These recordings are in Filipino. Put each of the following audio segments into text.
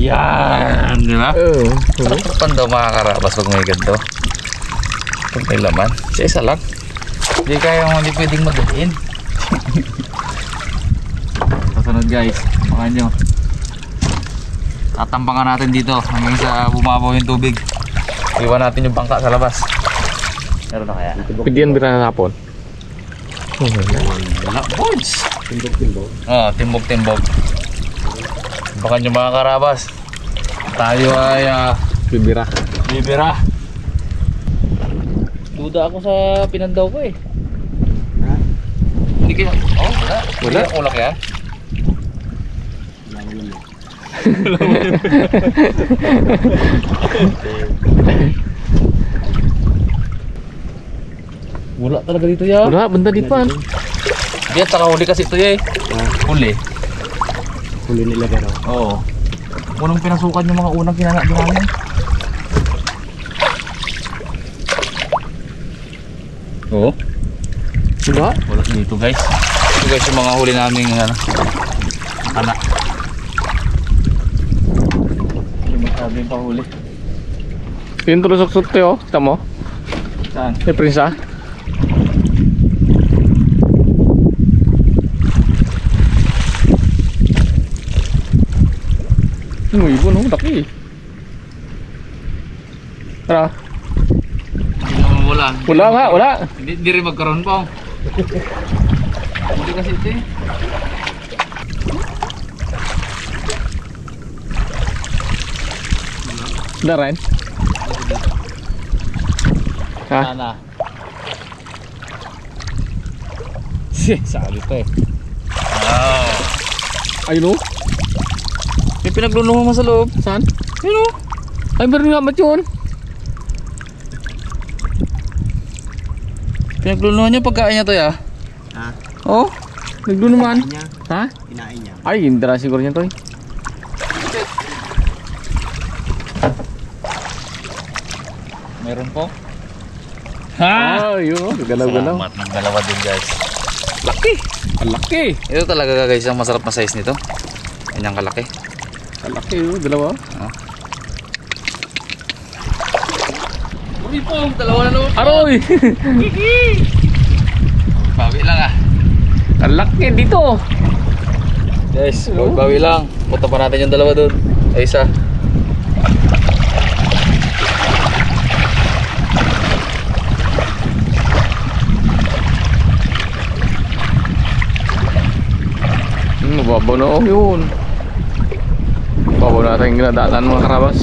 Yan, di ba? Sarap daw mga karabas pag may ganito. Pag may laman. Isa lang. Hindi kaya hindi pwedeng magain. Kasunod guys, baka nyo. Tatampangan natin dito hanggang sa bumabaw yung tubig. Iwan natin yung bangka sa labas. Meron na kaya? Pwede yan bira na hapon. Wala, boys. Timbog-timbog. Oo, timbog-timbog. Baka nyo mga karabas. Tayo ay Bibira. bibira. Duda ako sa pinandaw ko eh. Ha? Hindi kaya. Oh, wala. Wala? Hindi ulak yan. Wala talaga dito ya. Wala, benda di pan. Dia saka huli kasi ito ya eh. Huli. Huli nila gano'n. Oo. Unang pinasukan yung mga unang kinana namin. Oo. Wala? Wala dito guys. Ito guys yung mga huli namin anak. Yung masabi yung pahuli. Yung tulusok-sot tayo, kita mo? Saan? May prinsa. Ano ibon oh, laki. Tara. Hindi naman wala. Wala nga, wala. Hindi rin magkaroon pa. Hindi kasi ito eh. Wala rin. Ha? Sana. Sabi pa eh. Wow. Ayun oh. May pinagluluho mo sa loob. Saan? Ayun oh. Ay, meron nga mat yun. Pinagluluho niya pagkain niya to ya. Ha? Oh, naglunuman. Niya, Ha? kinain niya. Ay, hindi na siguro niya to eh. Meron po. Ha? Ay, yun oh, galaw-galaw. Salamat ng dalawa din guys. Laki. Ang laki. Ito talaga guys ang masarap na size nito. Yan ang kalaki. Ang laki oh, dalawa. Uy po, dalawa na naman po. Aroy! Bawi lang ah. Ang laki dito. Guys, bawi lang. Punta pa natin yung dalawa doon. Ay isa. Mababaw na oh yun. Mababaw natin yung ginadaanan mga karabas.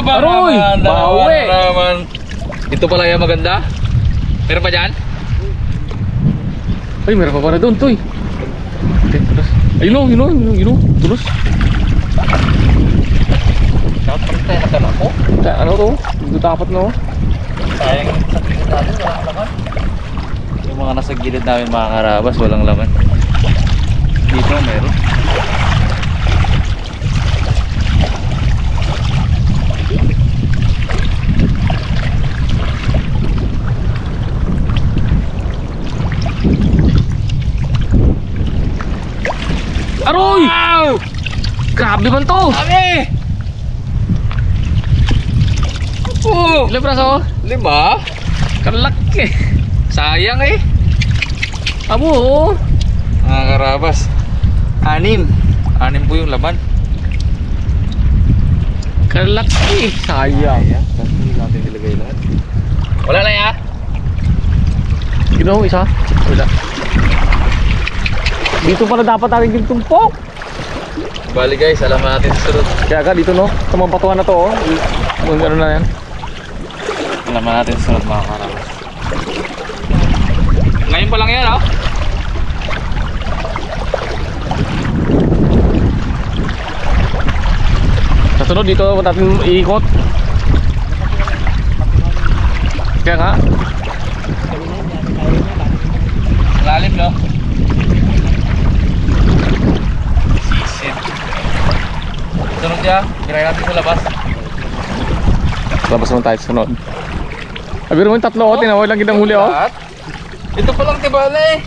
Aroy! Bawi! Naman. Ito pala yung maganda. Meron pa dyan? Ay, meron pa pala doon, Toy. Ayun o, yun o, tulos. Dapat pa rin tayo nagkala ko. Ano to? Dito tapat no? Sayang yung sa gilid natin, walang laman. Yung mga nasa gilid namin mga karabas, walang laman. Dito meron. Aroy! Wow! Grabe man to! Kami! Oh! Ilang praso? 5? Kalaki! Sayang eh. Abo oh! Mga karabas, 6 po yung laman. Kalaki! Sayang! Tapos hindi natin nilagay lahat. Wala na ya? Ginawa isa? Wala. Dito pala dapat natin yung tumpok. Bali guys, alam natin sa sunod. Kaya ka dito no, sa mga patuhan na to oh. Kung gano'n na yan. Alam natin sa sunod mga karabas. Ngayon pa lang yan oh. Sa sunod dito natin iikot. Kaya nga. Lalim no? Sisit. Sunod niya, kirain natin sa labas. Labas naman tayo sa sunod. Sabi mo yung tatlo o, tinawag lang kitang huli o. Ito pa lang tibala eh.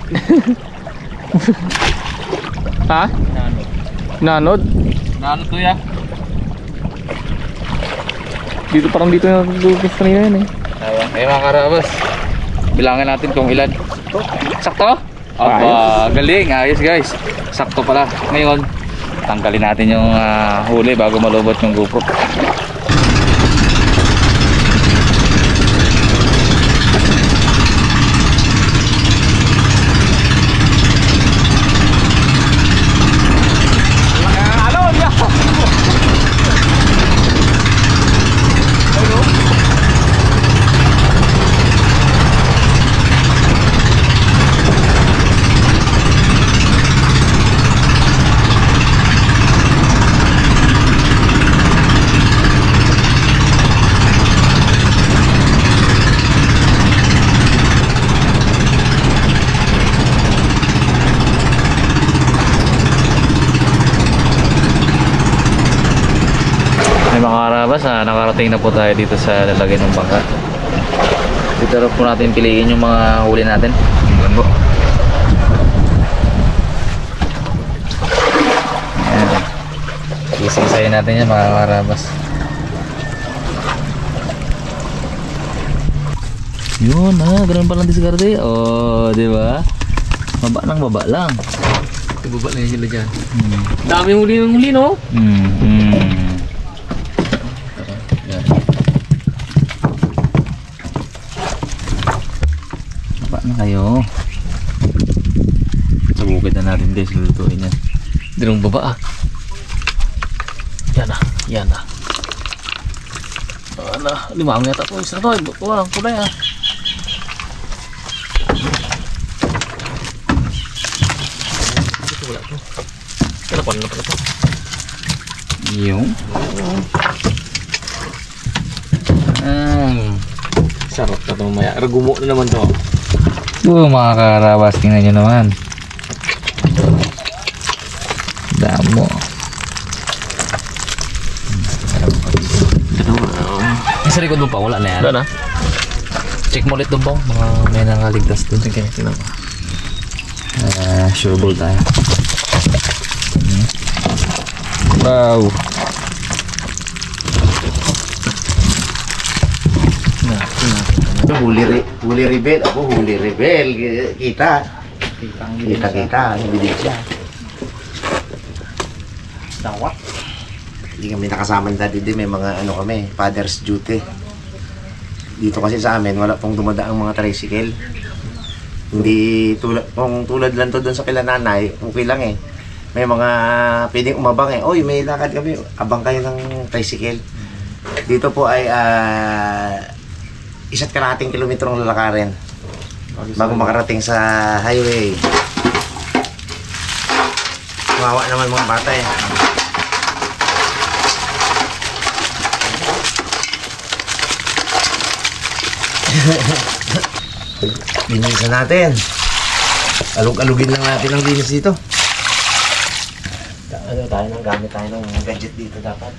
Ha? Nanod? Naano to ya? Dito parang dito na lulubos kanina yan eh. Ay mga karabas, bilangin natin kung ilan. Sakto? Aba, galing, ayos guys. Sakto pala. Ngayon, tanggalin natin yung huli bago malubot yung GoPro. Nakarating na po tayo dito sa lalagay ng bangka. Dito rin po natin piliin yung mga huli natin. Ayan po. Ayan. Isisayin natin yan mga karabas. Yun ganun palang diskarte. Oh, di ba? Baba lang. Baba lang sila dyan. Dami ng huli no? Kayo sa bukid na natin guys, lulutuin yan. Dinong baba yan na limang yata po isa to, walang kulay ito wala to, kalapan na pala to yung sarap na to maya, ragumo na naman to. Mga karabas, tingnan nyo naman. Damo. Sa likod mo pa, wala na yan. Wala na. Check mo ulit doon po. Mga may nangaligtas doon. Sige, tingnan mo. Sure ball tayo. Wow. Huli rebel, ako huli rebel. Kita. Ebidensya. Dawat. Hindi kami nakasama dati din, may mga ano kami, father's duty. Dito kasi sa amin, wala pong dumadaang mga tricycle. Hindi tulad lang to doon sa kila nanay, okay lang eh. May mga pwedeng umabang eh. Oy, may lakad kami, abang kayo ng tricycle. Dito po ay 1.5 kilometrong lalakarin bago makarating sa highway. Kawawa naman mga bata eh. Linisan natin. Alug-alugin lang natin ang linis dito. Gamit tayo ng gadget dito dapat.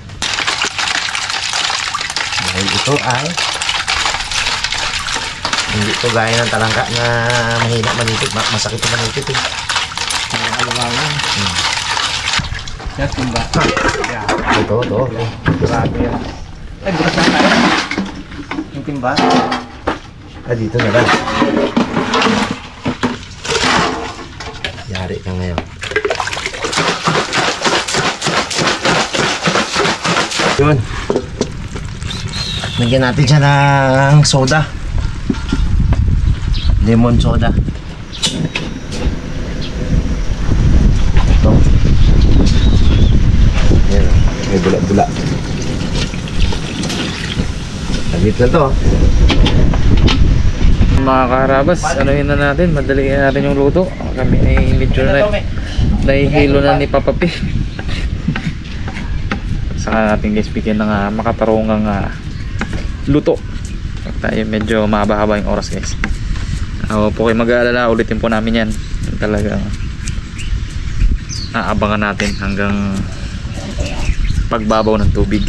Dahil ito ay hindi ito gaya ng talangka na mahina manipit, masakit na manipit eh. Ang alangan. Yan, timba. Ito. Grabe yan. Ay, bukas na tayo. Yung timba. Dito na lang. Yari ka ngayon. Yun. Nagyan natin siya ng soda. Lemon soda. Ito. Ayan. May bula-bula. Saglit na to. Mga karabas, anuhin na natin, madaliin natin yung luto. Kami ay medyo nahihilo na ni Papa P. Saka natin guys bigyan ng makatarungang luto. Tayo medyo mahaba-haba yung oras guys. Po kayo mag-aalala, ulitin po namin yan. Talagang aabangan natin hanggang pagbabaw ng tubig.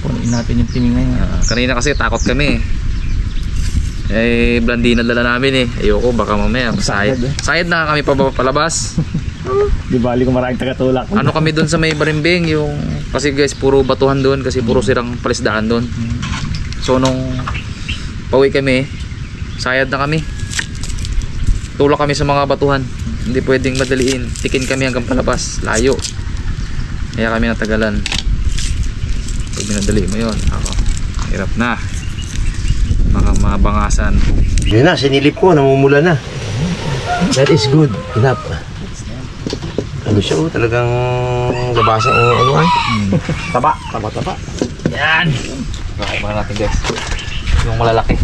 Punin natin yung timing na yun. Kanina kasi takot kami. Eh, blandina dala namin eh. Ayoko, baka mamaya sayad. Sayad na kami palabas. Di bali kung maraming tagatulak. Ano kami doon sa may Barimbing, yung kasi guys puro batuhan doon kasi puro sirang palisdaan doon. So nung pauwi kami, sayad na kami. Tulak kami sa mga batuhan. Hindi pwedeng madaliin. Tikin kami hanggang palabas, layo. Kaya kami natagalan. Pag binadali mo yun, ako, hirap na. Baka mabangasan. Yun na, sinilip ko, namumula na. That is good. Enough. Ano siya, talagang labasan o ano ay? Taba. Taba. Yan! Kakain muna natin guys. Yung malalaki.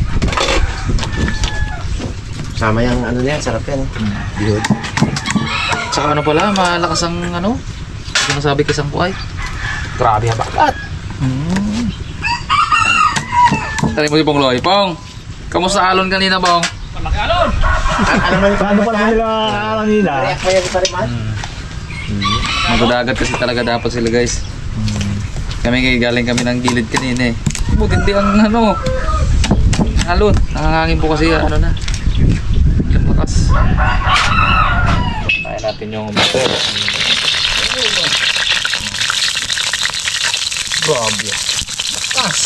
Sama yung ano na yan, sarap yan. Good. Saka ano pala, malakas ang ano, sinasabi kasang kuay. Grabe habakat. Tali mo si Pong Loy. Pong, kamusta alon kanina, Pong? Malaki alon! Alam mo, paano pala nila alam nila? React mo yan sa riman? Magdagat kasi talaga dapat sila guys. Kami galing kami ng gilid kanina eh. Buti hindi ang ano, alon. Nakangangin po kasi ano na. Lakas. Tayo natin yung motor. Grabe. Lakas.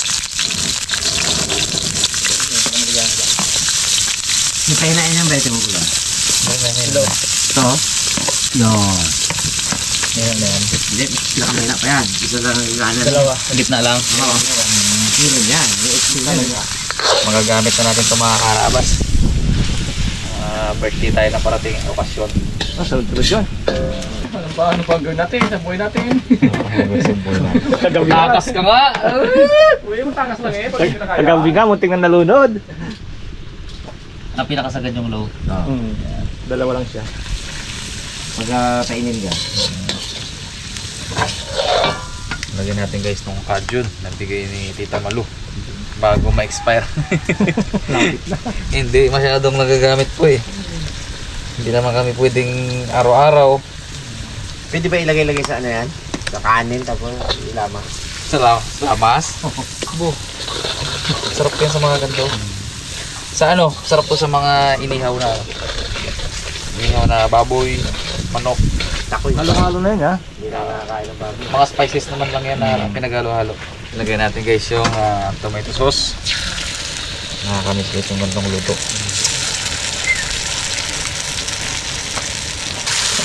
Hintay na yan, bete mo pula. Ito? Yun. Ayan. Hindi, pinakamahina pa yan. Isa lang yung gana. Dalawa. Gitna lang. Oo. Yun yan. Yung extreme lang. Magagamit na natin itong mga karabas. Birthday tayo na parating okasyon. Sunod yun. Ano pa ang gawin natin? Sa buhay natin. Takas ka nga! Uy, matakas lang eh. Kagabi nga, munting na nalunod. Ang pinakasagad yung low. Dalawa lang siya. Pagka kainin ka. Lagyan natin guys itong kajun. Nabigay ni Tita Malu. Bago ma-expire. Hindi masyadong nagagamit po eh. Hindi naman kami pwedeng araw-araw. Pwede ba ilagay-lagay sa ano yan? Sa kanin, tapos ilama. Sa lamas? Bo. Sarap yan sa mga ganito. Sa ano? Sarap to sa mga inihaw na baboy, manok. Takoy. Halo-halo na yun ha. Hindi na nakakain ng baboy. Mga spices naman lang yan na pinaghalo-halo. Ilagay natin guys yung tomato sauce. Nakakamiss guys yung gantong luto.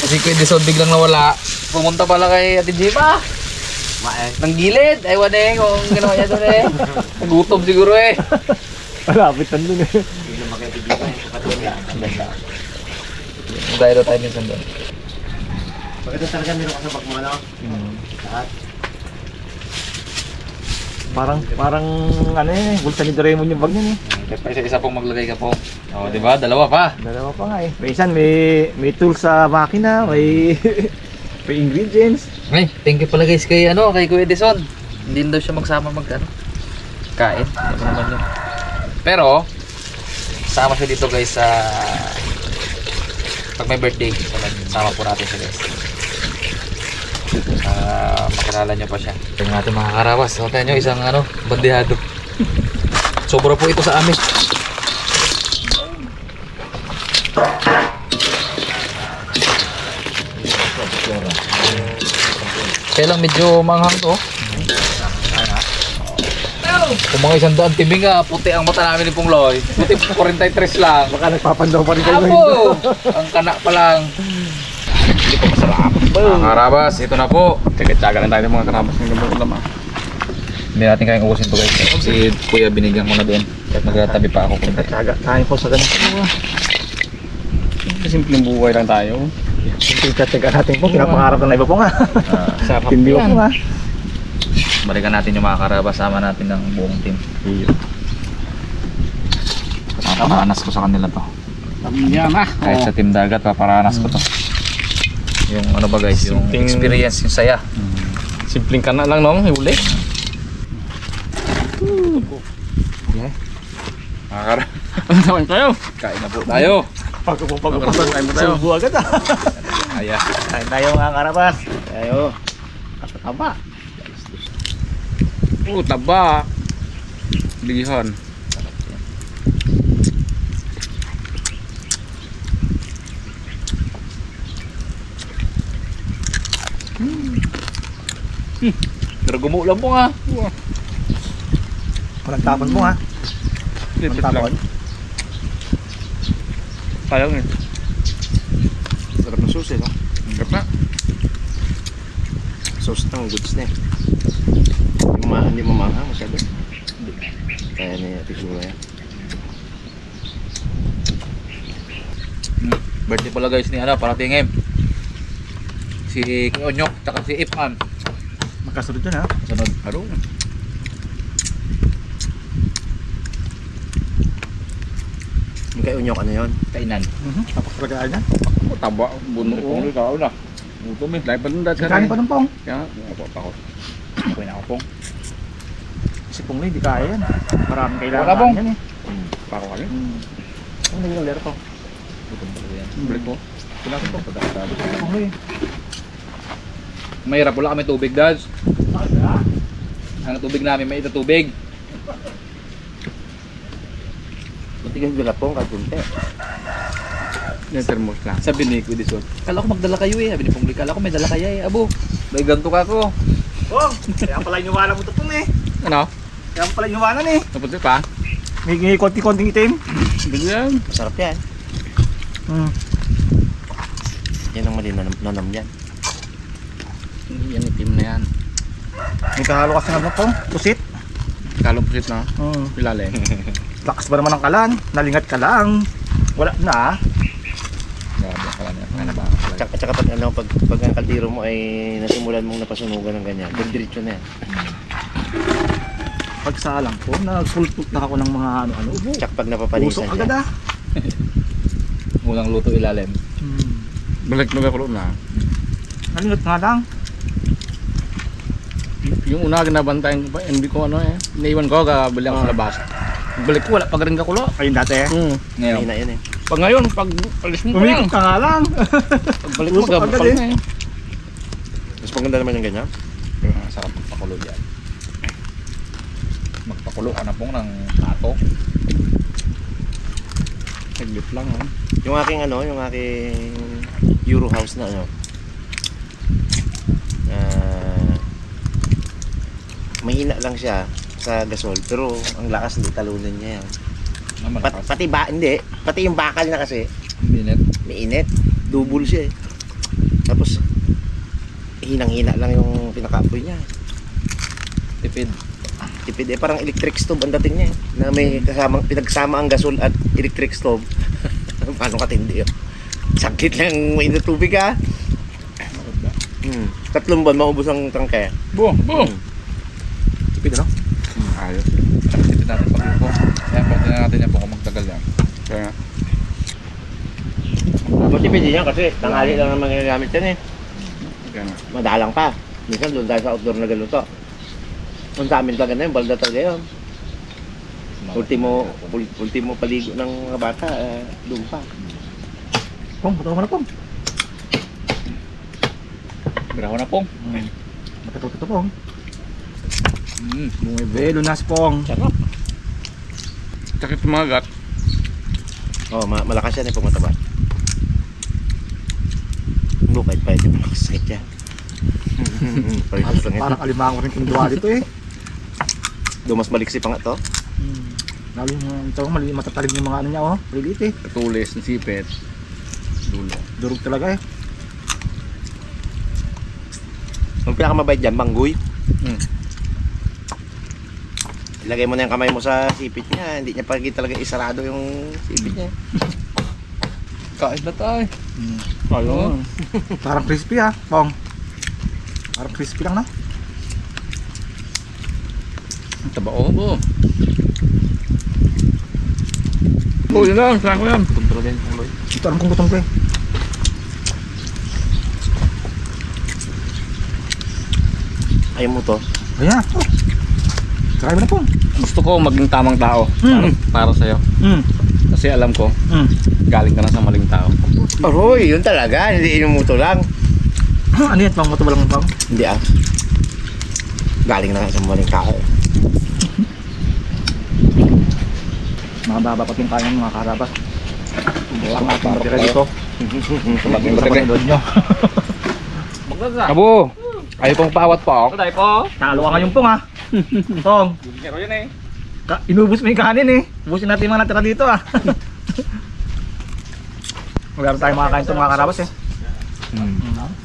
Kasi Kuya Dison biglang nawala. Pumunta pala kay Ate Jima. Nang gilid. Ewan eh kung ginawa niya doon eh. Nagutom siguro eh. Malapit na dun eh. Hindi na magkaibigan yung kapatid niya. Ang ganda. Tayo tayo minsan doon. Pagkita talaga meron ka sa bag mo, ano? Lahat. Parang ano eh, bulsa ni Doraemon yung bag niya eh. Pa isa pong maglagay ka po. Oh, di ba? Dalawa pa. Dalawa pa nga eh. May tools sa makina, may ingredients. Ay, thank you pala guys kay kay Kuya Dison. Hindi daw siya magsama kain. Ano naman yun. Pero sama siya dito guys sa pag may birthday. Sama po natin siya guys. Makilala niyo pa siya. Tingnan natin mga karawas. So, tayo nyo isang bandehado. Sobra po ito sa amin. Kaya lang medyo manghang to. Kung mga 100 tibing nga, puti ang mata namin ni Pong Loy. Puti 43 lang. Baka nagpapandaw pa rin kayo. Apo! Ang kana pa lang. Hindi po masarap. Mga karabas, ito na po. Tsaga-tsaga lang tayo ng mga karabas ng gabang ulam. Hindi natin kayang ubusin to guys. Si Kuya binigyan ko na doon. At nagtatabi pa ako. Tsaga tayo po sa ganito. Simpleng buhay lang tayo. Simpleng tsaga natin po. Pinapangarap na iba po nga. Sarap Hindi po nga. Balikan natin yung mga karabas. Sama natin ng buong team. Paparanas ko sa kanila to. Kahit sa team dagat, paparanas ko to. Yung ano ba guys, yung Simpleng experience, yung saya. Simpleng kana lang nung huli. Mga karabas, Ano naman tayo? kain na po tayo. Pagkukumpag-kumpag tayo subo agad ah. Ayan. Kain tayo mga karabas. Tayo. Taba. Taba. Lihan. Pero gumuulan po nga. Walang tapon mo ha. Walang tapon. Sayang eh. Sarap ng sauce no? Sarap na. Sauce ng goods na eh. Hindi mamahang masyado. Kaya na yung tisura yan. Birthday pala guys ni parating si King Onyok tsaka si Ipan. Magkasunod yun ha. Sunod. Ano? Yung kay Unyok ano yun? Kainan. Tapos talaga yan. Taba, buno ko. Ikaw na. Gutom eh. Lahat pa nung dati Kanin pa ng pong. Kaya, Ako pa ako. Okay na ako pong. Si Pong hindi kaya yan. Maraming kailangan Wala, Pong. yan eh. pako kami. Ang naglalaro ko. Gutom talaga yan. Balik ko. Kailangan po pagkakasali. Pong eh. Mahirap wala kami tubig, Dads. Ang tubig namin, may tubig. Matigas bila pong kadunte. Yung thermos lang. Sabi ni Kuya Dison, kala ko magdala kayo eh. Sabi ni Pongli, kala ko may dala kaya eh. Abo, may ganto ka ko. Pong! Kaya pala inuwanan mo ito Pong eh. Ano? Kaya pala inuwanan eh. Napunti pa? May konti-konting itim. Ganyan. Masarap yan. Yan ang mali nanam yan. Yan itim na yan. May kahalo kasi nga Pong. Pusit. Kalumpusit na. Pilalim. Lakas ba naman ang kalan? Nalingat ka lang. Wala na. Grabe, kala niya. Ano ba? Tsaka pag ang kaldero mo ay nasimulan mong napasunugan ng ganyan, diretso na yan. Pagsalang ko, nag-full-took na ako ng mga ano-ano. Tsaka pag napapalisan Usok agad ah. Unang luto ilalim. Balik na kulo na. Nalingat nga lang. Yung una ginabantayan ko pa, hindi ko ano eh. Naiwan ko, kabili ako sa labas. Balik ko, wala pa rin kakulo. Ayun dati eh. Ngayon, Mahina yan eh. Pag ngayon, pag alis mo pa lang. Umikot ka nga lang. Pagbalik mo, Usok agad gabakal eh. na eh. Mas maganda naman yung ganyan. sarap magpakulo dyan. Magpakulo ka na pong ng tato. Saglit lang oh. Yung aking Euro house na mahina lang siya sa gasol pero ang lakas hindi talunan niya yan. Pati yung bakal na kasi Minute. may init, double siya eh. Tapos hinang-hina lang yung pinakaapoy niya. Tipid eh, parang electric stove ang dating niya eh. Na may pinagsama ang gasol at electric stove. Paano katindi yun? Sakit lang mainit tubig ha. 3 buwan maubos ang tangke. Boom! Tipid ano? Ayos. Tipid natin pag-lupo. Ayan, pwede na natin yan po kung magtagal yan. Kaya Matipid din yan kasi tanghali lang naman ginagamit yan eh. kaya nga. Madalang pa. Minsan doon tayo sa outdoor na galuto. Kung sa amin talaga na yun, balda talaga yun. Ultimo paligo ng mga bata, doon pa. Pong, buto ka na Pong. Biraho na pong. Matututo Pong. Bumibelo na si Pong. Sarap. Sakit tumagat. Oh, malakas yan eh pag mataba. Kahit yung makasakit yan. Parang alimango rin kung duwa dito eh. Doon mas maliksi pa nga to. Lalo yung ito, matatalim yung mga ano niya oh. Lilit eh. Katulis, nasipit. Dulo. Durog talaga eh. Ang pinakamabait dyan, banggoy. Ilagay mo na yung kamay mo sa sipit niya. Hindi niya talaga isarado yung sipit niya. Kain na tayo. Ayun. Parang crispy ah, Pong. Parang crispy lang na. Tabao mo. Oh, yun lang. Saan ko yan? Kontrol din. Ito alam kong gutom ko eh. Ayaw mo to. Ayan. Try mo na Pong. Gusto ko maging tamang tao para sa'yo. Kasi alam ko, galing ka na sa maling tao. Aroy, yun talaga. Hindi inumuto lang. Ano yan Pong? Matubal lang Pong. Hindi ah. Galing na sa maling tao. Mababa pa yung kaya ng mga karabas. Ang ating matira dito. Maganda. Sa panood nyo. Abo! Ayaw pong paawat po. Tayo po. Talo ka ngayon pong ha. Tong, Pero yun eh. inubos mo yung kanin eh. Ubusin natin yung mga natira dito ah. Wala tayo makakain ito mga karabas eh. Hmm.